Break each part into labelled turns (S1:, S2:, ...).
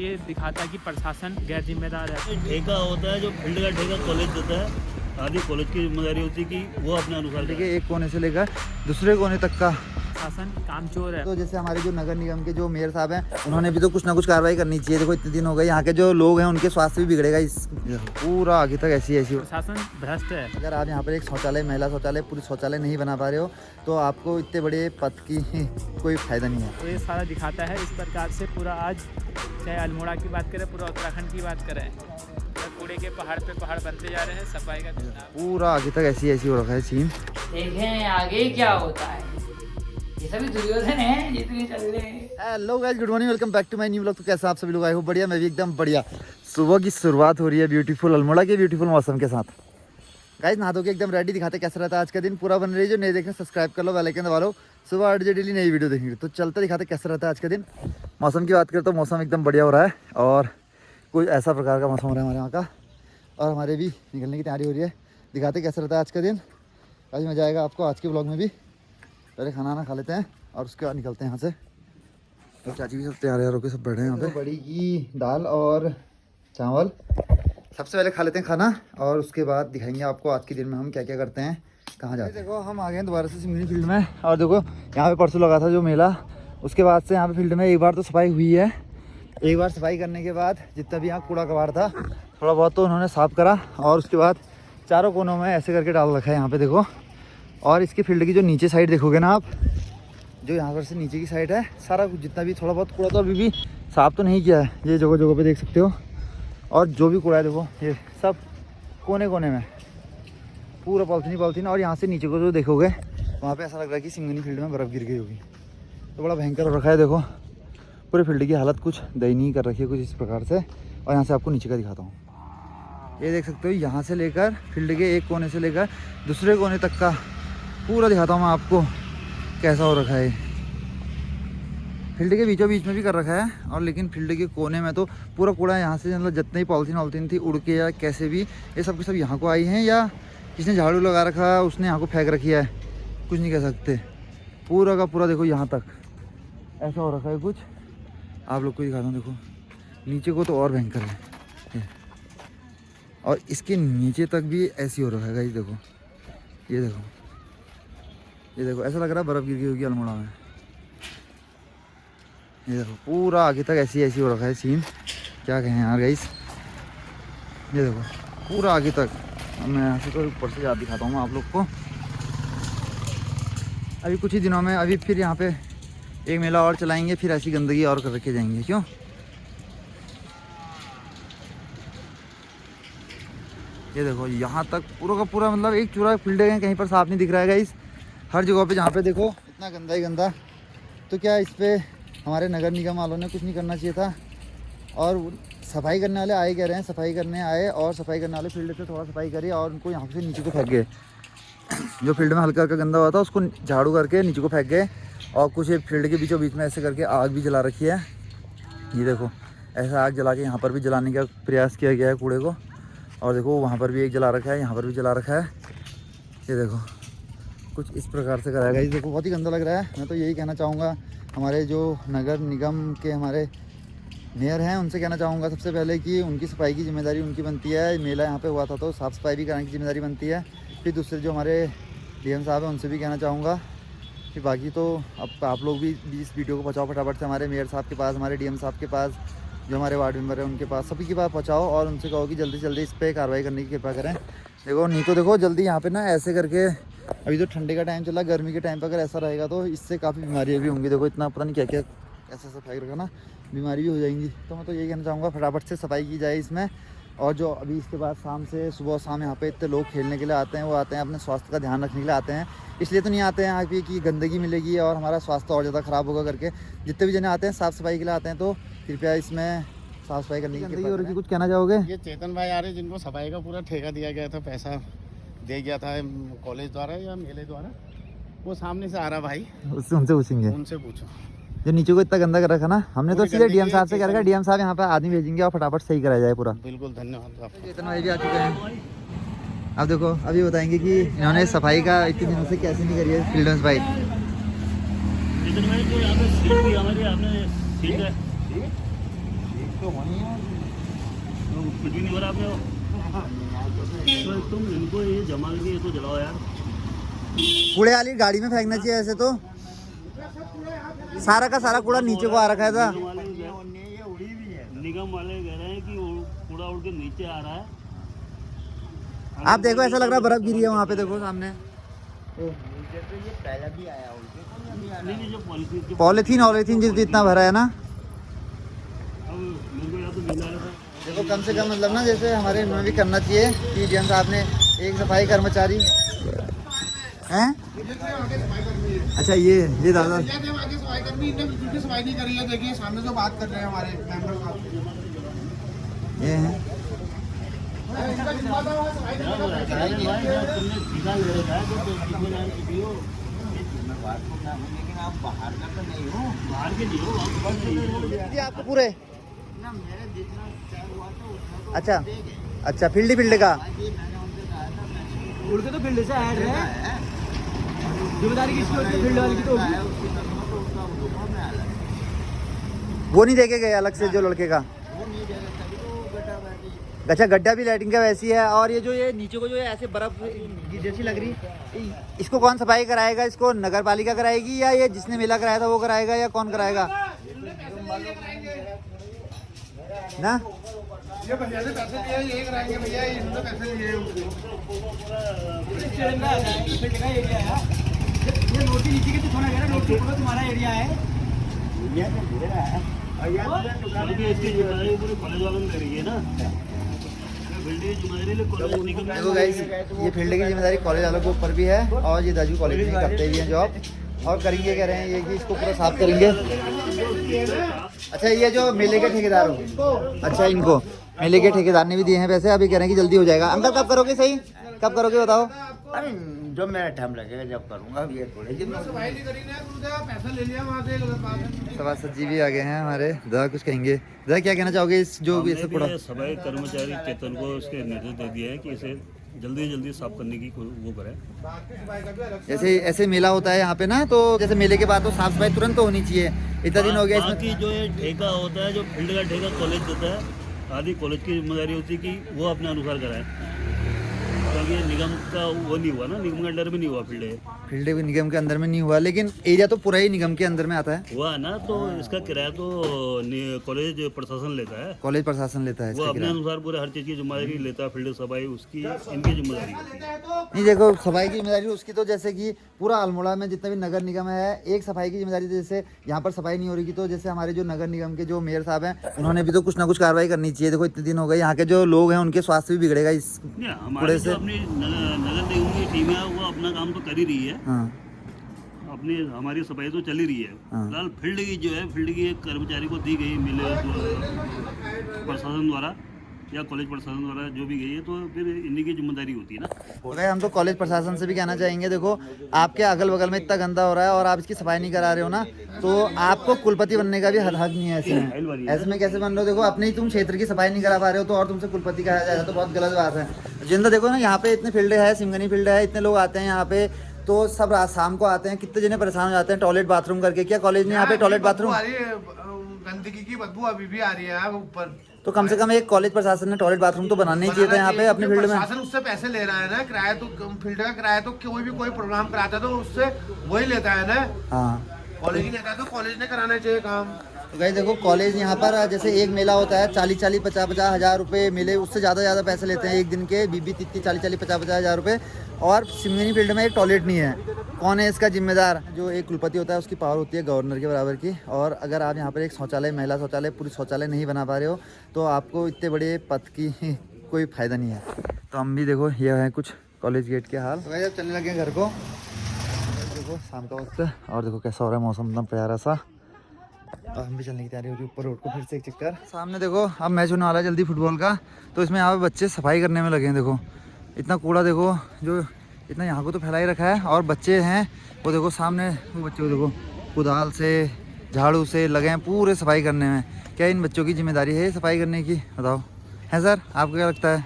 S1: ये दिखाता है कि प्रशासन गैर जिम्मेदार है।
S2: ठेका होता है जो फील्ड का ठेका कॉलेज देता है, आधी कॉलेज की जिम्मेदारी होती है कि वो अपने अनुसार
S3: देखिए एक कोने से लेकर दूसरे कोने तक का
S1: प्रशासन कामचोर है।
S3: तो जैसे हमारे जो नगर निगम के जो मेयर साहब हैं उन्होंने भी तो कुछ ना कुछ कार्रवाई करनी चाहिए। देखो इतने दिन हो गए, यहाँ के जो लोग हैं उनके स्वास्थ्य भी बिगड़ेगा। इस पूरा आगे तक ऐसी
S1: प्रशासन भ्रष्ट है।
S3: अगर आप यहाँ पर एक शौचालय, महिला शौचालय, पुरुष शौचालय नहीं बना पा रहे हो तो आपको इतने बड़े पद की कोई फायदा नहीं है।
S1: तो ये सारा दिखाता है इस प्रकार से पूरा आज चाहे अल्मोड़ा की बात करें, पूरा उत्तराखंड की बात करें, कूड़े के पहाड़ पे पहाड़ बनते जा रहे हैं। सफाई का
S3: पूरा आगे तक ऐसी हो रखा है सीन।
S4: देखें आगे क्या होता है। ये सभी दुर्योधन हैं जितने चल रहे हैं।
S3: Hello guys, good morning, welcome back to my new vlog. तो कैसे आप सभी लोग आए हो? बढ़िया, मैं भी एकदम बढ़िया। सुबह की शुरुआत हो रही है ब्यूटीफुल अल्मोड़ा के ब्यूटीफुल मौसम के साथ। गाइस नहा धो के एकदम रेडी, दिखाते कैसा रहता है आज का दिन। पूरा बन रही है, जो नहीं देखें सब्सक्राइब कर लो, बेल आइकन दबा लो। सुबह 8 बजे डेली नई वीडियो देखेंगे। तो चलते दिखाते कैसा रहता है आज का दिन। मौसम की बात करें तो मौसम एकदम बढ़िया हो रहा है और कुछ ऐसा प्रकार का मौसम हो रहा है हमारे यहाँ का। और हमारे भी निकलने की तैयारी हो रही है। दिखाते कैसा रहता है आज का दिन। काफ़ी मज़ा आएगा आपको आज के ब्लॉग में भी। पहले खाना वाना खा लेते हैं और उसके बाद निकलते हैं यहाँ से। तो चाची भी सब तैयार होकर सब बैठे हैं यहाँ पे। बड़ी की दाल और चावल सबसे पहले खा लेते हैं खाना और उसके बाद दिखाएंगे आपको आज के दिन में हम क्या क्या करते हैं, कहाँ जाते हैं। देखो हम आ गए हैं दोबारा से सिमनी फील्ड में। और देखो यहाँ पे परसों लगा था जो मेला, उसके बाद से यहाँ पे फील्ड में एक बार तो सफाई हुई है। एक बार सफाई करने के बाद जितना भी यहाँ कूड़ा कबाड़ था थोड़ा बहुत तो उन्होंने साफ़ करा और उसके बाद चारों कोनों में ऐसे करके डाल रखा है यहाँ पे देखो। और इसकी फील्ड की जो नीचे साइड देखोगे ना आप, जो यहाँ पर से नीचे की साइड है, सारा कुछ जितना भी थोड़ा बहुत कूड़ा तो अभी भी साफ़ तो नहीं किया है। ये जगह जगह पे देख सकते हो। और जो भी कूड़ा है देखो ये सब कोने कोने में पूरा पॉलिथीन। और यहाँ से नीचे को जो देखोगे वहाँ पे ऐसा लग रहा है कि सिंगनी फील्ड में बर्फ़ गिर गई होगी। तो बड़ा भयंकर हो रखा है। देखो पूरे फील्ड की हालत कुछ दयनीय कर रखी है कुछ इस प्रकार से। और यहाँ से आपको नीचे का दिखाता हूँ। ये देख सकते हो, यहाँ से लेकर फील्ड के एक कोने से लेकर दूसरे कोने तक का पूरा दिखाता हूँ मैं आपको कैसा हो रखा है। फील्ड के बीचों बीच में भी कर रखा है और लेकिन फील्ड के कोने में तो पूरा कूड़ा यहाँ से, मतलब जितने ही पॉलिथीन थी उड़ के या कैसे भी ये सब के सब यहाँ को आई हैं, या किसने झाड़ू लगा रखा है उसने यहाँ को फेंक रखी है, कुछ नहीं कह सकते। पूरा का पूरा देखो यहाँ तक ऐसा हो रखा है कुछ। आप लोग को दिखाता हूँ। देखो नीचे को तो और भयंकर है और इसके नीचे तक भी ऐसी हो रखा है गाइस। देखो ये देखो, ये देखो ऐसा लग रहा है बर्फ़ गिर गई होगी अल्मोड़ा में। ये देखो पूरा आगे तक ऐसी हो रखा है सीन, क्या कहें यार गाइस। ये देखो पूरा आगे तक। मैं यहाँ से तो ऊपर से ज़्यादा दिखाता हूँ मैं आप लोग को। अभी कुछ ही दिनों में अभी फिर यहाँ पे एक मेला और चलाएंगे, फिर ऐसी गंदगी और कर रखे जाएंगे। क्यों? ये देखो यहाँ तक पूरा का पूरा, मतलब एक चूरा फील्ड है कहीं पर साफ नहीं दिख रहा है गाइस। हर जगह पे जहाँ पे देखो इतना गंदा ही गंदा। तो क्या इस पर हमारे नगर निगम वालों ने कुछ नहीं करना चाहिए था? और सफाई करने वाले आए कह रहे हैं, सफाई करने आए और सफाई करने वाले फील्ड से थोड़ा सफाई करी और उनको यहाँ से नीचे को फेंक गए। जो फील्ड में हल्का हल्का गंदा हुआ था उसको झाड़ू करके नीचे को फेंक गए। और कुछ फील्ड के बीचों बीच में ऐसे करके आग भी जला रखी है। ये देखो ऐसा आग जला के यहाँ पर भी जलाने का प्रयास किया गया है कूड़े को। और देखो वहाँ पर भी एक जला रखा है, यहाँ पर भी जला रखा है। ये देखो कुछ इस प्रकार से कराएगा। ये देखो बहुत ही गंदा लग रहा है। मैं तो यही कहना चाहूँगा हमारे जो नगर निगम के हमारे मेयर हैं उनसे कहना चाहूँगा सबसे पहले कि उनकी सफाई की जिम्मेदारी उनकी बनती है। मेला यहाँ पे हुआ था तो साफ़ सफाई भी कराने की जिम्मेदारी बनती है। फिर दूसरे जो हमारे डीएम साहब हैं उनसे भी कहना चाहूँगा। फिर बाकी तो अब आप लोग भी इस वीडियो को पहुँचाओ फटाफट से हमारे मेयर साहब के पास, हमारे डीएम साहब के पास, जो हमारे वार्ड मेंबर हैं उनके पास, सभी के पास पहुँचाओ और उनसे कहो कि जल्दी से जल्दी इस पर कार्रवाई करने की कृपा करें। देखो नहीं तो देखो जल्दी यहाँ पे ना ऐसे करके, अभी तो ठंडे का टाइम चला, गर्मी के टाइम पर अगर ऐसा रहेगा तो इससे काफ़ी बीमारियाँ भी होंगी। देखो इतना पता नहीं क्या क्या ऐसा फेंक रखा ना, बीमारी भी हो जाएंगी। तो मैं तो यही कहना चाहूँगा फटाफट से सफाई की जाए इसमें। और जो अभी इसके बाद शाम से सुबह शाम यहाँ पे इतने लोग खेलने के लिए आते हैं, वो आते हैं अपने स्वास्थ्य का ध्यान रखने के लिए आते हैं। इसलिए तो नहीं आते हैं यहाँ पे कि गंदगी मिलेगी और हमारा स्वास्थ्य और ज़्यादा ख़राब होगा करके। जितने भी जने आते हैं साफ़ सफाई के लिए आते हैं, तो कृपया इसमें साफ़ सफाई करने की और कुछ कहना चाहोगे?
S5: ये चेतन भाई आ रहे जिनको सफाई का पूरा ठेका दिया गया था, पैसा दिया गया था कॉलेज द्वारा या मेले द्वारा, वो सामने से आ रहा भाई,
S3: उससे उनसे पूछेंगे।
S5: उनसे पूछो।
S3: जो नीचे को इतना गंदा कर रखा ना, हमने तो सीधे डीएम साहब से कह रखा, डीएम साहब यहाँ पे आदमी भेजेंगे और फटाफट सही कराया जाए पूरा।
S5: बिल्कुल धन्यवाद आपका।
S3: चेतन भाई भी आ चुके हैं। अब देखो अभी बताएंगे कि इन्होंने सफाई का इतने दिनों से कैसे नहीं करी है फील्ड में सफाई।
S2: जितने में जो यहाँ पे सीट भी हमारी आपने सीट है
S5: तो
S2: कुछ भी नहीं हो रहा आपने तो तुम इनको ये जमा के तो जलाओ यार।
S3: कूड़े वाली गाड़ी में फेंकना चाहिए ऐसे तो। सारा का सारा कूड़ा नीचे को आ रखा था।
S2: निगम वाले कह रहे हैं कि कूड़ा उड़ के नीचे आ रहा है।
S3: आप देखो ऐसा लग रहा है बर्फ गिरी है वहाँ पे, देखो सामने।
S2: नहीं जो
S3: पॉलीथीन जितना भरा है ना।
S2: अब मेरे को यहाँ तो मिला रहा था।
S3: देखो कम से कम मतलब ना जैसे हमारे इनमें भी करना चाहिए कि डीएम साहब ने एक सफाई कर्मचारी हैं। अच्छा ये दादा
S5: आगे सफाई कर्मी इनने बिल्कुल भी सफाई नहीं करी है। देखिए सामने जो बात कर रहे हैं हमारे मेंबर साहब,
S3: ये हैं।
S5: इनका जिम्मेदार है सफाई करने का।
S2: तुमने सीधा ले रखा है तो जिम्मेदार की हो।
S5: लेकिन आप बाहर का तो नहीं हो।
S2: बाहर के नहीं हो, आप बस नहीं हो।
S3: ये आपको पूरे
S5: ना मेरे जितना चाय हुआ था उतना तो
S3: अच्छा अच्छा फील्ड का
S5: मैंने उनसे कहा था
S1: उड़ के तो फील्ड से ऐड है, जिम्मेदारी किसकी होती है? फील्ड वाले की तो होगी।
S3: वो नहीं देखे गए अलग से जो लड़के का। अच्छा गड्ढा भी लाइटिंग का वैसी है। और ये जो ये नीचे को जो है ऐसे बर्फ जैसी लग रही, इसको कौन सफाई कराएगा? इसको नगर पालिका कराएगी या ये जिसने मेला कराया था वो कराएगा या कौन कराएगा ना?
S5: ये भैया से पैसे लिए यही कराएंगे भैया, इन्होंने पैसे लिए
S1: ये रोटी नीचे के तो थोड़ा गया, रोटी ऊपर तुम्हारा एरिया है।
S2: क्योंकि इसकी जिम्मेदारी पूरे कॉलेज वालों ने ले रही है ना। फील्ड की जिम्मेदारी कॉलेज निगम ने।
S3: देखो गाइस ये फील्ड की जिम्मेदारी कॉलेज वालों के ऊपर भी है और ये दाजू कॉलेज में करते भी हैं जॉब और करेंगे। कह रहे हैं ये कि इसको पूरा साफ करेंगे। अच्छा ये जो मेले के ठेकेदार हो, अच्छा इनको मेले के ठेकेदार ने भी दिए हैं पैसे। अभी कह रहे हैं कि जल्दी हो जाएगा। अंकल कब करोगे? सही कब करोगे बताओ?
S6: अरे जब मेरा टाइम लगेगा जब करूँगा। ये थोड़े दिन
S5: सफाई नहीं करी ना, पैसा ले लिया वहाँ से, गलत बात है।
S3: सभासद जी भी आ गए हैं हमारे। दादा कुछ कहेंगे? दादा क्या कहना चाहोगे इस जो भी ऐसे पड़ा?
S2: सफाई कर्मचारी चेतन को उसके निर्देश दे दिया है कि इसे जल्दी से जल्दी साफ करने की वो करे।
S3: जैसे ऐसे मेला होता है यहाँ पे ना, तो जैसे मेले के बाद तो साफ सफाई तुरंत तो होनी चाहिए। इतना दिन हो गया इसमें।
S2: बाकी जो ये ठेका होता है, जो फील्ड का ठेका कॉलेज देता है, आधी कॉलेज की जिम्मेदारी होती है कि वो अपने अनुसार कराए। क्योंकि निगम का वो नहीं हुआ ना, निगम के अंडर में नहीं हुआ फील्ड
S3: भी निगम के अंदर में नहीं हुआ, लेकिन एरिया तो पूरा ही निगम के अंदर में आता है।
S2: हुआ ना, तो इसका किराया तो कॉलेज प्रशासन लेता है।
S3: कॉलेज प्रशासन लेता है
S2: वो
S3: इसका
S2: अपने
S3: किराया।
S2: अनुसार पूरे हर चीज़ की जिम्मेदारी लेता है। फील्ड सफाई उसकी, इनकी जिम्मेदारी होती है।
S3: नहीं देखो सफाई की जिम्मेदारी उसकी तो जैसे कि पूरा अल्मोड़ा में जितना भी नगर निगम है, एक सफाई की जिम्मेदारी। जैसे यहाँ पर सफाई नहीं हो रही की तो जैसे हमारे जो नगर निगम के जो मेयर साहब हैं उन्होंने भी तो कुछ ना कुछ कार्रवाई करनी चाहिए। देखो इतने दिन हो गए, यहाँ के जो लोग हैं उनके स्वास्थ्य भी बिगड़ेगा इस
S2: हमारे जो अपनी नगर निगम की टीम है वो अपना काम तो कर ही रही है।
S3: हाँ
S2: अपनी हमारी सफाई तो चल ही रही है।
S3: हाँ।
S2: फिलहाल फील्ड की जो है, फील्ड की एक कर्मचारी को दी गई मिले प्रशासन द्वारा या कॉलेज प्रशासन द्वारा जो भी गई है, तो फिर इन्हीं की जिम्मेदारी होती है ना।
S3: भाई हम तो कॉलेज प्रशासन से भी कहना चाहेंगे, देखो आपके अगल बगल में इतना गंदा हो रहा है और आप इसकी सफाई नहीं करा रहे हो ना, तो आपको कुलपति बनने का भी हक नहीं है ऐसे में। ऐसे में कैसे बन रहे हो? देखो अपने ही तुम क्षेत्र की सफाई नहीं करा पा रहे हो तो और तुमसे कुलपति कहा जाएगा, तो बहुत गलत बात है। जिंदा देखो ना यहाँ पे इतने फील्ड है, सिमगनी फील्ड है, इतने लोग आते हैं यहाँ पे, तो सब रात शाम को आते हैं, कितने जने परेशान हो जाते हैं टॉयलेट बाथरूम करके। क्या कॉलेज में यहाँ पे टॉयलेट बाथरूम?
S5: गंदगी की बदबू अभी भी आ रही है ऊपर।
S3: तो कम से कम एक कॉलेज प्रशासन ने टॉयलेट बाथरूम तो बनाना ही चाहिए था यहाँ पे अपने फील्ड में।
S5: प्रशासन उससे पैसे ले रहा है ना, किराया तो फील्ड का किराया तो कोई प्रोग्राम कराता है तो उससे वही लेता है ना।
S3: हाँ
S5: कॉलेज ही लेता है तो कॉलेज ने कराना चाहिए काम।
S3: तो गाइस देखो कॉलेज यहाँ पर जैसे एक मेला होता है 40-40, 50-50 हज़ार रुपये मेले, उससे ज़्यादा पैसे लेते हैं एक दिन के। 20-30, 40-40, 50-50 हज़ार रुपये। और सिमगनी फील्ड में एक टॉयलेट नहीं है। कौन है इसका जिम्मेदार? जो एक कुलपति होता है उसकी पावर होती है गवर्नर के बराबर की। और अगर आप यहाँ पर एक शौचालय, महिला शौचालय, पूरी शौचालय नहीं बना पा रहे हो तो आपको इतने बड़े पद की कोई फ़ायदा नहीं है। तो हम भी देखो ये है कुछ कॉलेज गेट के हाल। तो भाई अब चलने लगे घर को। देखो शाम का वक्त है और देखो कैसा हो रहा है मौसम, एकदम प्यारा सा। और हम भी चलने की तैयारी हो रही है ऊपर रोड को फिर से एक चक्कर। सामने देखो अब मैच होने वाला है जल्दी फुटबॉल का, तो इसमें यहाँ पे बच्चे सफाई करने में लगे हैं। देखो इतना कूड़ा, देखो जो इतना यहाँ को तो फैला ही रखा है और बच्चे हैं वो देखो सामने, वो बच्चे को देखो कुदाल से, झाड़ू से लगे हैं पूरे सफाई करने में। क्या इन बच्चों की जिम्मेदारी है सफाई करने की? बताओ। है सर, आपको क्या लगता है?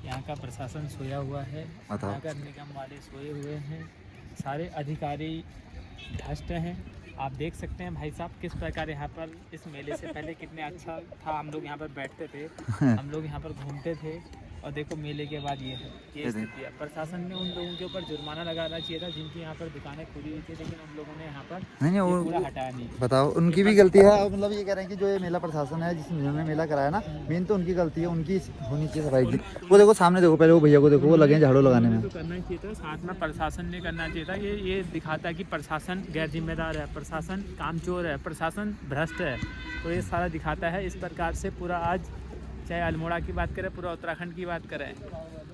S1: यहाँ का प्रशासन सोया हुआ है,
S3: बताओ।
S1: नगर निगम वाले सोए हुए हैं, सारे अधिकारी भ्रष्ट हैं। आप देख सकते हैं भाई साहब किस प्रकार यहाँ पर इस मेले से पहले कितने अच्छा था। हम लोग यहाँ पर बैठते थे, हम लोग यहाँ पर घूमते थे, और देखो मेले के बाद ये है, ये स्थिति है। प्रशासन ने उन लोगों के ऊपर जुर्माना लगाना चाहिए था जिनकी यहाँ पर दुकानें खुली हुई थी, लेकिन हम लोगों ने यहाँ पर
S3: नहीं
S1: ये
S3: वो
S1: पूरा हटाया नहीं।
S3: बताओ, उनकी भी गलती है। मतलब ये कह रहे हैं कि जो ये मेला प्रशासन है जिन्होंने मेला कराया ना, मेन तो उनकी गलती है, उनकी होनी चाहिए सफाई की। वो देखो सामने देखो, पहले वो भैया को देखो, वो लगे हैं झाड़ू लगाने में।
S1: तो करना चाहिए था, साथ में प्रशासन ने करना चाहिए था। ये दिखाता है कि प्रशासन गैर जिम्मेदार है, प्रशासन कामचोर है, प्रशासन भ्रष्ट है। तो ये सारा दिखाता है। इस प्रकार से पूरा आज चाहे अल्मोड़ा की बात करें, पूरा उत्तराखंड की बात करें,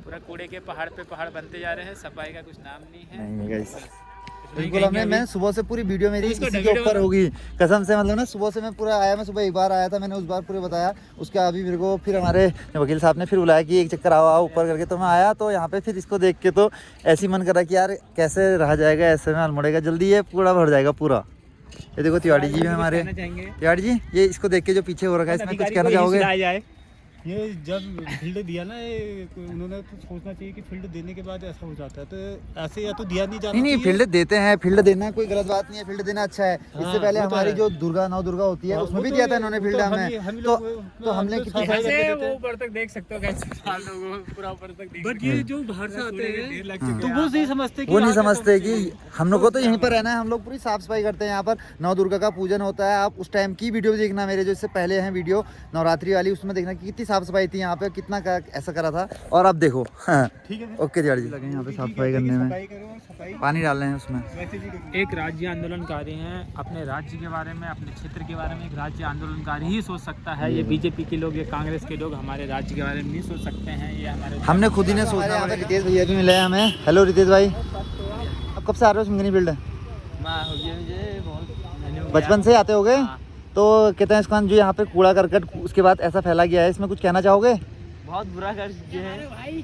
S1: पूरा कूड़े के पहाड़ पे पहाड़ बनते जा रहे हैं। सफाई का कुछ नाम नहीं है।
S3: नहीं गाइस, बिल्कुल मैं सुबह से पूरी वीडियो मेरी इसी के ऊपर होगी कसम से। मतलब ना सुबह से मैं पूरा आया, मैं सुबह एक बार आया था, मैंने उस बार पूरे बताया। उसके अभी मेरे को फिर हमारे वकील साहब ने फिर बुलाया कि एक चक्कर आओ ऊपर करके, तो मैं आया। तो यहाँ पे फिर इसको देख के तो ऐसी मन करा कि यार कैसे रहा जाएगा ऐसे में अल्मोड़े का, जल्दी ये कूड़ा भर जाएगा पूरा। ये देखो तिवाड़ी जी हमारे, तिवाड़ी जी ये इसको देख के जो पीछे हो रखा है, इसमें कुछ कहना चाहोगे?
S7: ये जब फील्ड दिया ना, उन्होंने तो सोचना चाहिए कि फील्ड देने के बाद ऐसा हो जाता है, तो ऐसे या तो दिया नहीं जाता।
S3: नहीं फील्ड देते हैं, फील्ड देना कोई गलत बात नहीं है, फील्ड देना अच्छा है। इससे पहले हमारी जो नौ दुर्गा होती है उसमें भी दिया था इन्होंने फील्ड हमें, तो हमने कितनी
S1: ऊपर तक देख सकते हो कैसे पूरा ऊपर तक।
S7: बट ये जो बाहर से आते हैं तो वो नहीं समझते,
S3: वो नहीं समझते कि हम लोग को तो यहीं पर रहना है। हम लोग पूरी साफ सफाई करते हैं। यहाँ पर नौ दुर्गा का पूजन होता है। आप उस टाइम की वीडियो देखना, मेरे जो इससे पहले है वीडियो नवरात्रि वाली, उसमें देखना कि कितनी साफ सफाई थी यहाँ पे, कितना ऐसा करा था। और अब देखो
S7: ठीक है,
S3: ओके तिवाड़ी जी लगे यहाँ पे साफ सफाई करने में, पानी डाल रहे हैं उसमें।
S1: एक राज्य आंदोलनकारी हैं, अपने राज्य के बारे में, अपने क्षेत्र के बारे में एक राज्य आंदोलनकारी ही सोच सकता है। ये बीजेपी के लोग, ये कांग्रेस के लोग हमारे राज्य के बारे में नहीं सोच सकते हैं। ये हमारे
S3: हमने खुद ही ने सोचा। यहाँ पे रितेश भैया भी मिले हैं हमें। हेलो रितेश भाई, अब कब से आ रहे हो सिंगनी फील्ड? बचपन से आते हो गए? तो कहते हैं इसका जो यहाँ पे कूड़ा करकट उसके बाद ऐसा फैला गया है, इसमें कुछ कहना चाहोगे?
S1: बहुत बुरा कर दिया है भाई,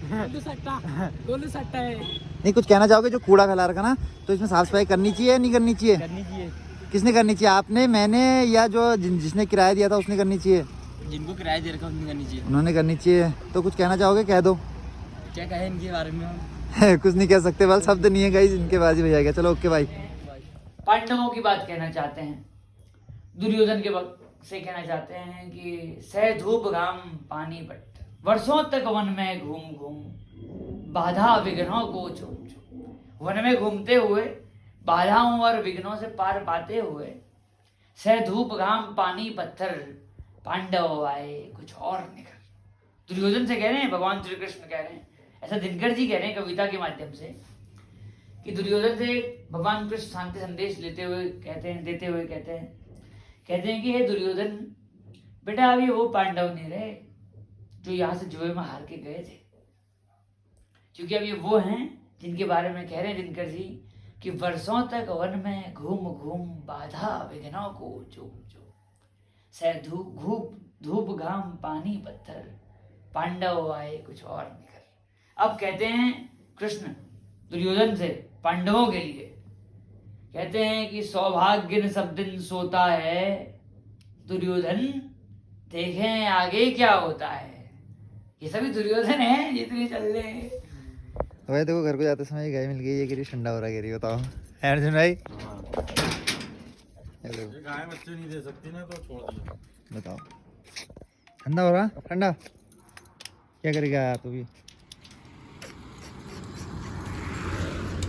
S1: बोल सकता है।
S3: नहीं कुछ कहना चाहोगे? जो कूड़ा फैला रखा ना, तो इसमें साफ सफाई करनी चाहिए नहीं करनी चाहिए?
S1: करनी चाहिए।
S3: किसने करनी चाहिए, आपने, मैंने, या जो जिसने किराया दिया था उसने करनी चाहिए?
S1: जिनको किराया दे रखा उसने करनी चाहिए।
S3: उन्होंने करनी चाहिए। तो कुछ कहना चाहोगे? कह दो।
S1: क्या कहे इनके बारे में?
S3: कुछ नहीं कह सकते, बल शब्द नहीं है गाइस इनके पास ही भैया। चलो ओके भाई।
S4: पांडवों की बात कहना चाहते हैं, दुर्योधन के वक्त से कहना चाहते हैं कि सह धूप घाम पानी पट, वर्षों तक वन में घूम घूम बाधा विघ्नों को चूम चूम। वन में घूमते हुए बाधाओं और विघ्नों से पार पाते हुए सह धूप घाम पानी पत्थर, पांडव आए कुछ और निकल। दुर्योधन से कह रहे हैं, भगवान श्री कृष्ण कह रहे हैं, ऐसा दिनकर जी कह रहे हैं कविता के माध्यम से, कि दुर्योधन से भगवान कृष्ण शांति संदेश देते हुए कहते हैं कि हे दुर्योधन बेटा, अभी वो पांडव नहीं रहे जो यहाँ से जुए में हार के गए थे, क्योंकि अब ये वो हैं जिनके बारे में कह रहे हैं दिनकर जी कि वर्षों तक वन में घूम घूम बाधा विघ्नों को चूम चूम, सह धूप घाम पानी पत्थर, पांडव आए कुछ और निकल। अब कहते हैं कृष्ण दुर्योधन से पांडवों के लिए कहते हैं कि सौभाग्य न सब दिन सोता है, दुर्योधन देखें आगे क्या होता है। ये सभी दुर्योधन है जितने चल रहे हैं।
S3: तो भाई देखो घर को जाते समय गाय मिल गई, ये गिरी ठंडा हो रहा है, बताओ है अर्जुन भाई?
S7: गाय बच्चे नहीं दे सकती ना, तो छोड़ दिया।
S3: बताओ ठंडा हो रहा, ठंडा क्या करेगा तू भी।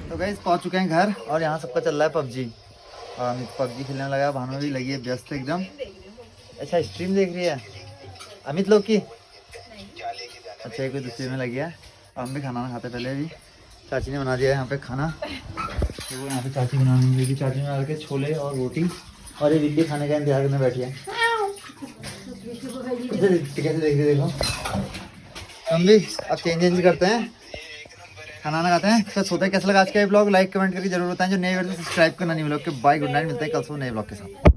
S3: तो गाइस पहुंच चुके हैं घर, और यहाँ सबका चल रहा है पबजी, और अमित पबजी खेलने लगा, भानु भी लगी है व्यस्त एकदम। अच्छा स्ट्रीम देख रही है अमित लोग की? अच्छा कोई दूसरे में लगी है। हम भी खाना खाते पहले, अभी चाची ने बना दिया है यहाँ पे खाना। तो वो यहाँ पे चाची बनाने लगी, चाची ने बना के छोले और रोटी, और ये बिल्ली खाने का इंतजार करने बैठी है। कैसे देख रहे देखो। हम भी अब चेंज करते हैं, खाना खाते हैं, फिर सोते हैं। कैसा लगा आज का ये ब्लॉग? लाइक कमेंट करके जरूर बताएं। जो नए वीडियो सब्सक्राइब करना नहीं ब्लॉग के। बाय, गुड नाइट, मिलते हैं कल सुबह नए ब्लॉग के साथ।